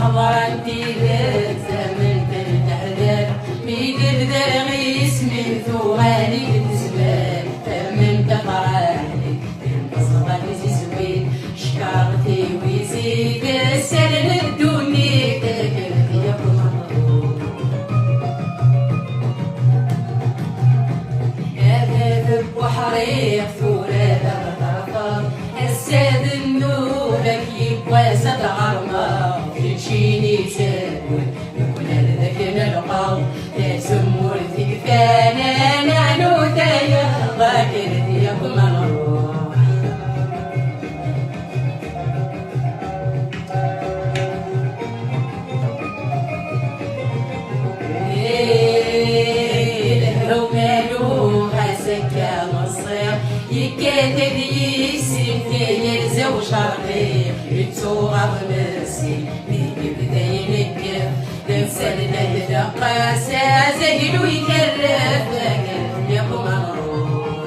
حضرتي ذات زمن تنتحذر ميدر درغيس من ثواني تزمان من تفرحني انتصرت زوين شكرتي ويزيد السلم الدنيا تكلتي يا مطلوب يا ذهب وحريق ثورة طرطر الساد النورك يبوى سد غرمة تشيني تسول يكون هذاك نلقاو تسمور فيك فانا نعنو تايا ضاكرتي يا مغروح الهرو مالو غاسكا مصير يكاتب يسيم يلزا وشرقيق يتوغب مسي بيبي بدا ينكف نفسد نهدى قاسا زهل ويكرف لكن يا مغروح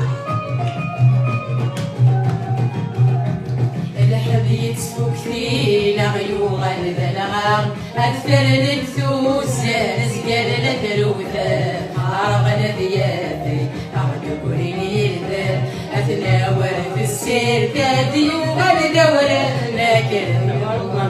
الحب يتسفك فينا غيوغا البلغار أكثر للثوس نزقال لدروثا عرغنا ذيابي أعد كوريني الذات أتناور في السير ذاتي والدورة لكن مغروح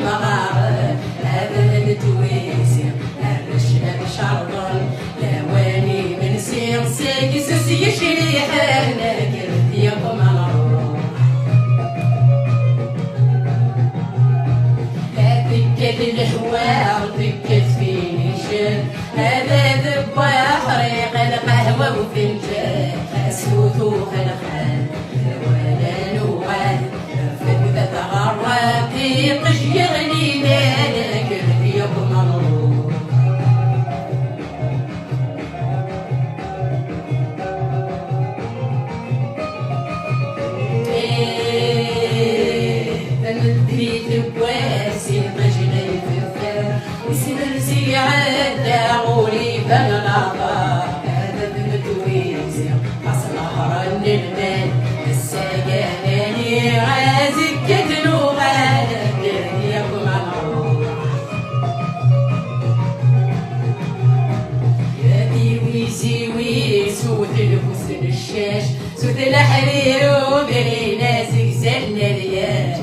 مغارب هذا التويسي الرشاد شرطن لواني من سير سيكس يشريح لكن يقوم الروح هذيك الحوار ذكت فيني شن هذا ذبا حريق القهوة وفنجان اسود وخلخال ولا نوال فكذا تغرب في قش يغلي مالك يا مغروح تمدريت بواسي مجني في الثار وسمرسي عدا غولي بن العطار هذا بمتويزي حصل هرن المال السجاني عازك كتنو غالك يا مغروح يا ويسي ويسود الحسن الشاش سود الحرير وبني ناسك زل الرياش